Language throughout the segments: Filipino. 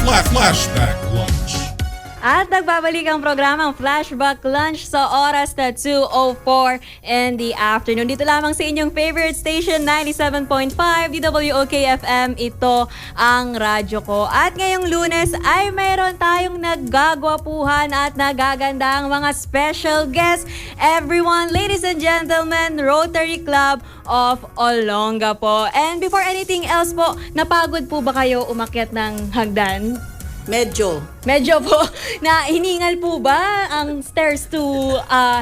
Flashback Lunch. At nagbabalik ang programang Flashback Lunch sa oras na 2:04 in the afternoon. Dito lamang sa inyong favorite station, 97.5 DWOK-FM. Ito ang radyo ko. At ngayong Lunes ay mayroon tayong naggagwapuhan at nagagandang mga special guests. Everyone, ladies and gentlemen, Rotary Club of Olonga po. And before anything else po, napagod po ba kayo umakyat ng hagdan? Medyo. Medyo po, na hiningal po ba ang stairs to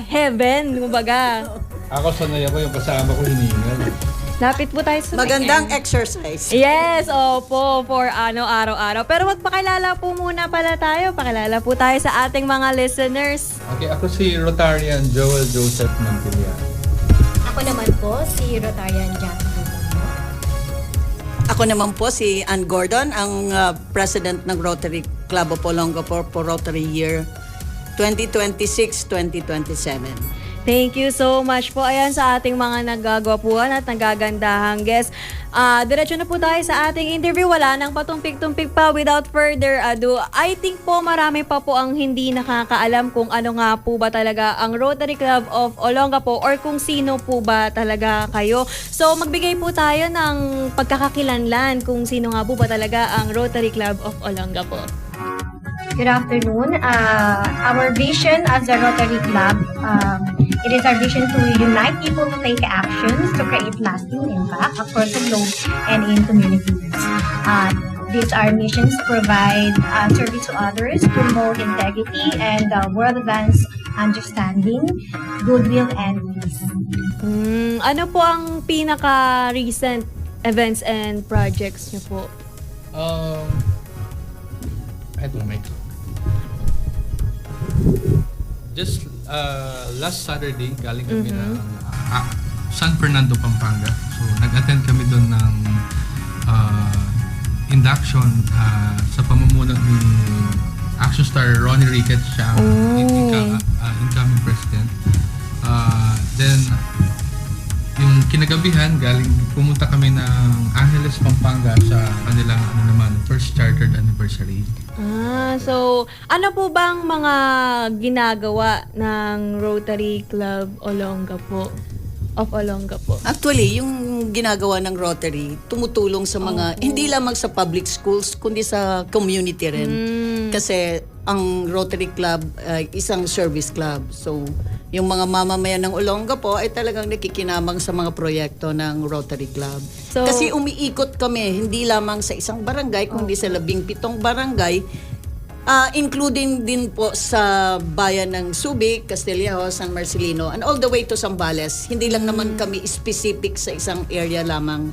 heaven, kumbaga? Ako sanay ako yung kasama ko hiningal. Lapit po tayo sa Magandang exercise. Yes, opo, for araw-araw. Pero magpakilala po muna pala tayo. Pakilala po tayo sa ating mga listeners. Okay, ako si Rotarian Joel Joseph Mantilia. Ako naman po, si Rotarian Jackie Dumongo. Ako naman po si Ann Gordon, ang president ng Rotary Club of Olonga for Rotary Year 2026-2027. Thank you so much po. Ayan sa ating mga naggagwapuhan at nagagandahang guests. Diretso na po tayo sa ating interview. Wala nang patumpik-tumpik pa. Without further ado, I think po marami pa po ang hindi nakakaalam kung ano nga po ba talaga ang Rotary Club of Olonga po or kung sino po ba talaga kayo. So magbigay po tayo ng pagkakakilanlan kung sino nga po ba talaga ang Rotary Club of Olonga po. Good afternoon. Our vision as a Rotary Club, it is our vision to unite people to take actions to create lasting impact across the globe and in communities. These are missions provide service to others, promote integrity, and world advance understanding, goodwill, and peace. Ano po ang pinaka-recent events and projects niyo po? I don't make Just last Saturday, galing kami ng San Fernando, Pampanga. So, nag-attend kami doon ng induction sa pamumuno ni action star Ronnie Ricketts, siya ang incoming president. Then, yung kinagabihan, pumunta kami ng Angeles, Pampanga sa kanilang first chartered anniversary. So ano po bang mga ginagawa ng Rotary Club Olonga po? Of Olonga po? Actually, yung ginagawa ng Rotary, tumutulong sa mga, hindi lamang sa public schools, kundi sa community rin. Kasi ang Rotary Club ay isang service club. So, yung mga mamamayan ng Olonga po ay talagang nakikinamang sa mga proyekto ng Rotary Club. So, kasi umiikot kami, hindi lamang sa isang barangay, kundi sa 17 barangay, including din po sa bayan ng Subic, Castillejo, San Marcelino, and all the way to Zambales. Hindi lang naman kami specific sa isang area lamang.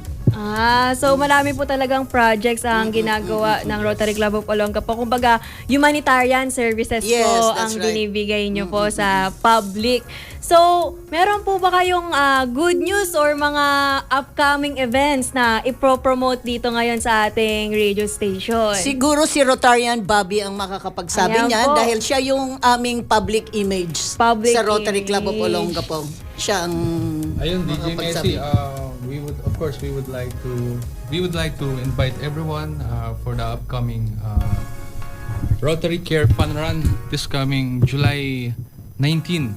So marami po talagang projects ang ginagawa ng Rotary Club of Olonga po. Kumbaga, humanitarian services Yes, po that's ang right. binibigay nyo po sa public. So, meron po ba kayong good news or mga upcoming events na ipropromote dito ngayon sa ating radio station? Siguro si Rotarian Bobby ang makakapagsabi Ayan niya po. dahil siya yung aming public image Public sa Rotary Club of image. Olonga po. Siya ang Ayun, DJ makakapagsabi. Messi, we would like to invite everyone for the upcoming Rotary Care Fun Run this coming July 19.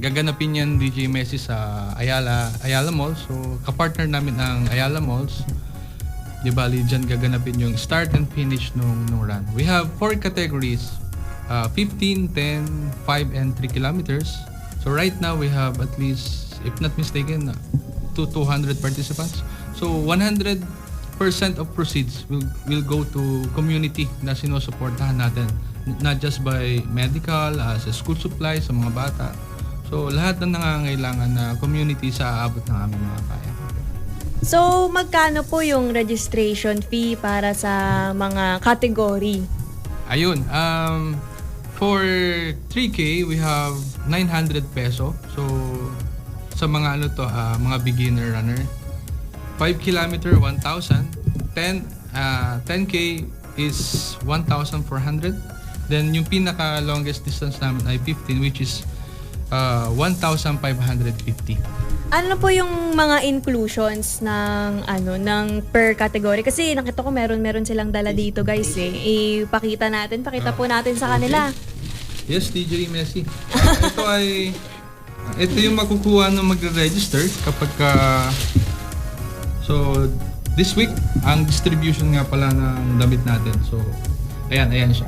Gaganapin yan DJ Messi sa Ayala Mall. So, kapartner namin ang Ayala Malls. Di bali, dyan gaganapin yung start and finish nung run. We have 4 categories, 15, 10, 5, and 3 kilometers. So, right now, we have at least, if not mistaken, 200 participants. So 100% of proceeds will go to community na sinusuportahan natin. Not just by medical, sa school supplies, sa mga bata. So lahat ng nangangailangan na community sa aabot ng aming mga kaya. So, magkano po yung registration fee para sa mga category? Ayun, for 3K, we have 900 peso. So sa mga mga beginner runner. 5 kilometer, 1,000. 10K is 1,400. Then yung pinaka longest distance namin ay 15, which is 1,550. Ano po yung mga inclusions ng ng per category? Kasi nakita ko meron silang dala dito, guys eh. Pakita po natin sa kanila. Yes, DJ Messi. Ito yung makukuha ng magre-register kapag so this week ang distribution nga pala ng damit natin. So ayan siya.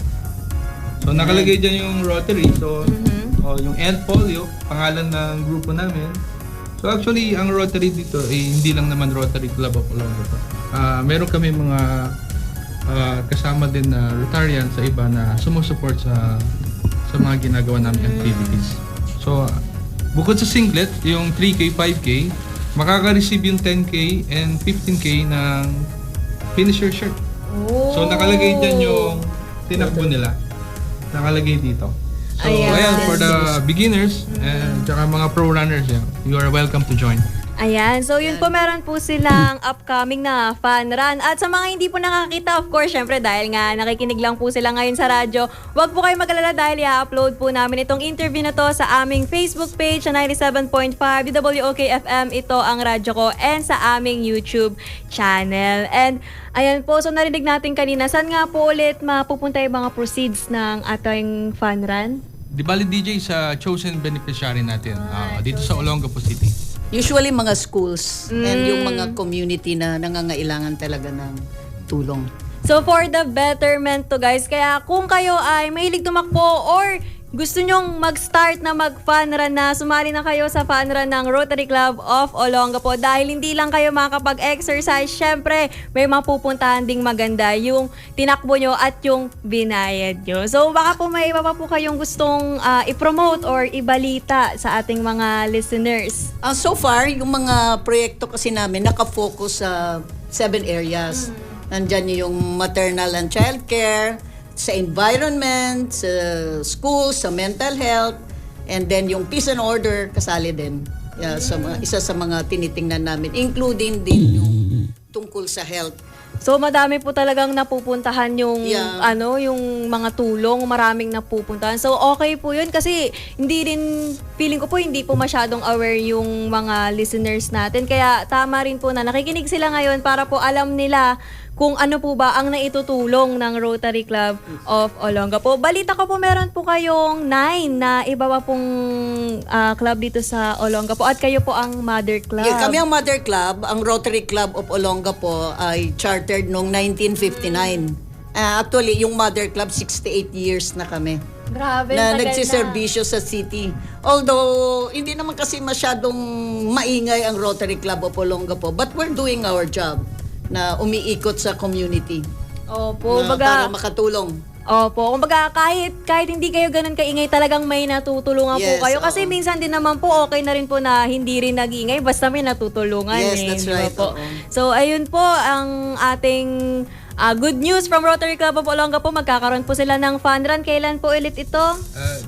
So nakalagay diyan yung Rotary. So yung End Polio, pangalan ng grupo namin. So actually ang Rotary dito hindi lang naman Rotary Club of Olongapo. Meron kami mga kasama din na Rotarian sa iba na sumusupport sa mga ginagawa namin activities. So bukod sa singlet, yung 3K, 5K, makaka-receive yung 10K and 15K ng finisher shirt. Oh. So nakalagay dyan yung tinakbo nila. Nakalagay dito. So ayan, for the beginners and tsaka mga pro runners, you are welcome to join. Ayan, so yun po, meron po silang upcoming na fun run. At sa mga hindi po nakakita, of course, syempre dahil nga nakikinig lang po sila ngayon sa radyo, wag po kayo mag-alala dahil i-upload po namin itong interview na to sa aming Facebook page na 97.5 DWOK-FM. Ito ang radyo ko, and sa aming YouTube channel. And ayan po, so narinig natin kanina, saan nga po ulit mapupunta yung mga proceeds ng ating fun run? Di bali DJ sa chosen beneficiary natin dito sa Olongapo City. Usually mga schools and yung mga community na nangangailangan talaga ng tulong. So for the betterment to, guys, kaya kung kayo ay mahilig tumakbo or gusto nyong mag-start na mag-fun run na, sumali na kayo sa fun run ng Rotary Club of Olongapo dahil hindi lang kayo makakapag-exercise, syempre may mapupuntahan ding maganda yung tinakbo nyo at yung binayad nyo. So baka po may iba pa po kayong gustong i-promote or ibalita sa ating mga listeners. So far, yung mga proyekto kasi namin nakafocus sa 7 areas. Nandyan yung maternal and childcare, sa environment, sa schools, sa mental health, and then yung peace and order kasali din. Isa sa mga tinitingnan namin, including din yung tungkol sa health. So madami po talagang napupuntahan yung yung mga tulong, maraming napupuntahan. So okay po 'yun kasi feeling ko po hindi po masyadong aware yung mga listeners natin. Kaya tama rin po na nakikinig sila ngayon para po alam nila kung ano po ba ang naitutulong ng Rotary Club of Olongapo. Balita ko po meron po kayong 9 na iba pa pong club dito sa Olongapo at kayo po ang mother club. Yeah, kami ang mother club. Ang Rotary Club of Olongapo ay chartered noong 1959. Actually, yung mother club, 68 years na kami. Grabe, na tagal nagsiservisyo sa city. Although, hindi naman kasi masyadong maingay ang Rotary Club of Olongapo, but we're doing our job na umiikot sa community. Opo, Para makatulong. Opo, kumbaga kahit hindi kayo ganun kaingay, talagang may natutulungan po kayo. Kasi minsan din naman po okay na rin po na hindi rin nag-iingay, basta may natutulungan. Yes, that's di ba right. Po? So ayun po ang ating good news from Rotary Club of Olongapo. Magkakaroon po sila ng fun run. Kailan po ulit ito?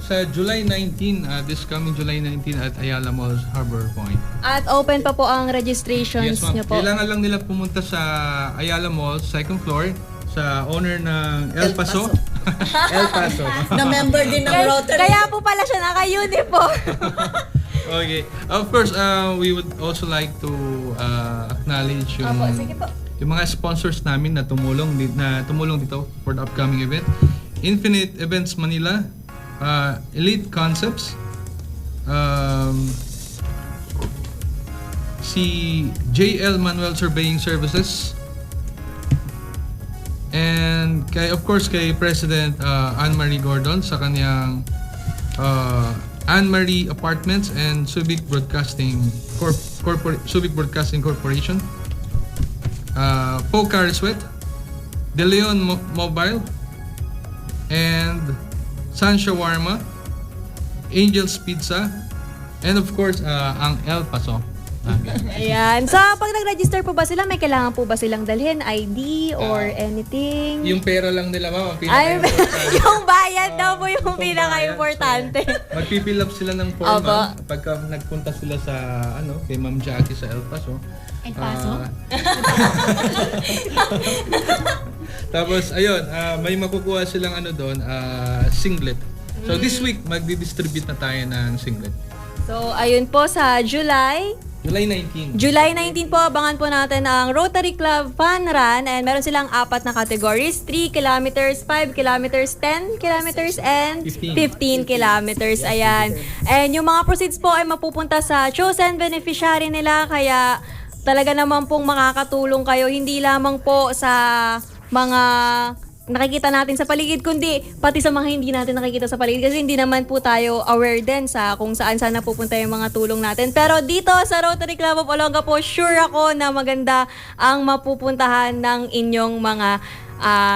Sa July 19, this coming July 19 at Ayala Mall Harbor Point. At open pa po ang registrations Yes, ma'am. niyo po. Kailangan lang nila pumunta sa Ayala Mall, second floor, sa owner ng El Paso. El Paso. Na member din ng Rotary. Kaya po pala siya naka-uniform. Okay. Of course, we would also like to acknowledge yung Opo, sige po. yung mga sponsors namin na tumulong dito for the upcoming event. Infinite Events Manila, Elite Concepts, si JL Manuel Surveying Services, and of course kay President Anne-Marie Gordon sa kanyang Anne-Marie Apartments and Subic Broadcasting Corporation, Poe Cariswet, De Leon Mobile, and San Shawarma, Angel's Pizza, and of course ang El Paso. Ayan. So, pag nag-register po ba sila, may kailangan po ba silang dalhin? ID or anything? Yung pera lang nila ba? Ay, yung bayad daw po yung pinaka-importante. Magpipill up sila ng form Opo. pagka nagpunta sila sa kay Ma'am Jackie sa El Paso. El Paso? Tapos ayun, may makukuha silang doon, singlet. So this week magdi-distribute na tayo ng singlet. So, ayun po sa July July 19. July 19 po, abangan po natin ang Rotary Club Fun Run and meron silang 4 na categories, 3 kilometers, 5 kilometers, 10 kilometers, and 15 kilometers. Ayan. And yung mga proceeds po ay mapupunta sa chosen beneficiary nila, kaya talaga naman pong makakatulong kayo, hindi lamang po sa mga nakikita natin sa paligid, kundi pati sa mga hindi natin nakikita sa paligid kasi hindi naman po tayo aware din sa kung saan napupunta yung mga tulong natin. Pero dito sa Rotary Club of Olongapo, sure ako na maganda ang mapupuntahan ng inyong mga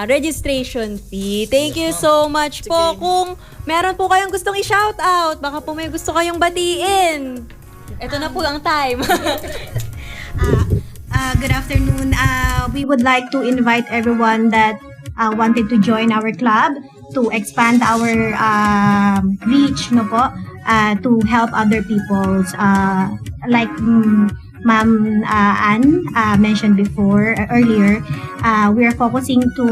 registration fee. Thank you so much po. Kung meron po kayong gustong i-shout out, baka po may gusto kayong batiin. Ito na po ang time. Good afternoon. We would like to invite everyone that wanted to join our club to expand our reach, no po, to help other people's like Ma'am Anne mentioned before earlier. We are focusing to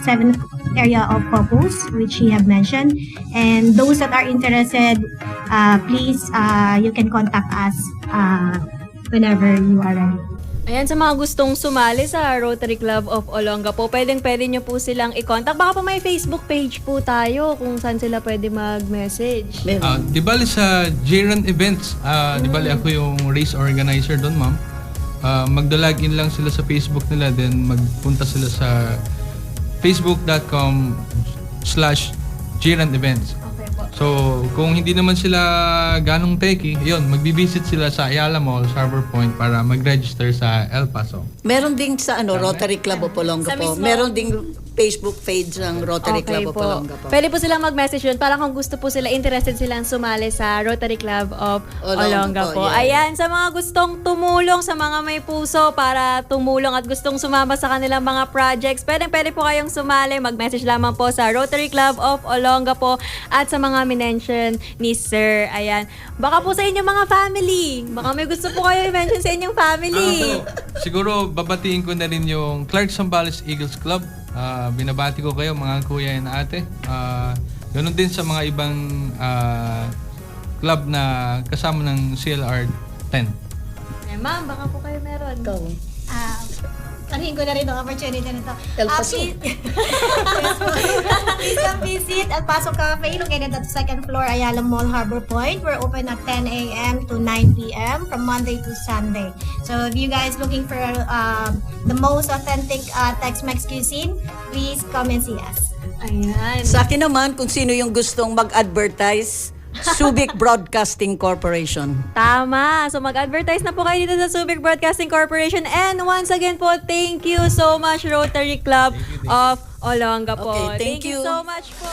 7 area of focus which she have mentioned, and those that are interested, please you can contact us whenever you are ready. Ayan, sa mga gustong sumali sa Rotary Club of Olongapo, pwede nyo po silang i-contact. Baka po may Facebook page po tayo kung saan sila pwede mag-message. Di bali sa JRUN Events, di bali ako yung race organizer doon, ma'am. Magda-login lang sila sa Facebook nila, then magpunta sila sa facebook.com/JRUN Events. Okay po. So, kung hindi naman sila ganong techie, yun, magbibisit sila sa Ayala Mall, Harbor Point para mag-register sa El Paso. Meron din sa Rotary Club of Olongapo. mismo- Meron ding Facebook page ng Rotary Club of Olongapo. Pwede po silang mag-message yun para kung gusto po sila, interested silang sumali sa Rotary Club of Olongapo. yeah. Ayan, sa mga gustong tumulong, sa mga may puso para tumulong at gustong sumama sa kanilang mga projects, pwede po kayong sumali. Mag-message lamang po sa Rotary Club of Olongapo at sa mga minention ni Sir. Ayan. Baka po sa inyong mga family. Baka may gusto po kayo i-mention sa inyong family. Siguro babatiin ko na rin yung Clark Zambales Eagles Club. Binabati ko kayo mga kuya and ate. Ganun din sa mga ibang club na kasama ng CLR 10. Eh, ma'am, baka po kayo meron. Ikaw. Kanin ko na rin ang opportunity na ito. El Paso. Please come visit El Paso Cafe located at the 2nd floor, Ayala Mall, Harbor Point. We're open at 10 a.m. to 9 p.m. from Monday to Sunday. So if you guys looking for the most authentic Tex-Mex cuisine, please come and see us. Ayan. Sa akin naman, kung sino yung gustong mag-advertise, Subic Broadcasting Corporation. Tama. So mag-advertise na po kayo dito sa Subic Broadcasting Corporation. And once again po, thank you so much Rotary Club of Olongapo. Okay, thank you. So much po.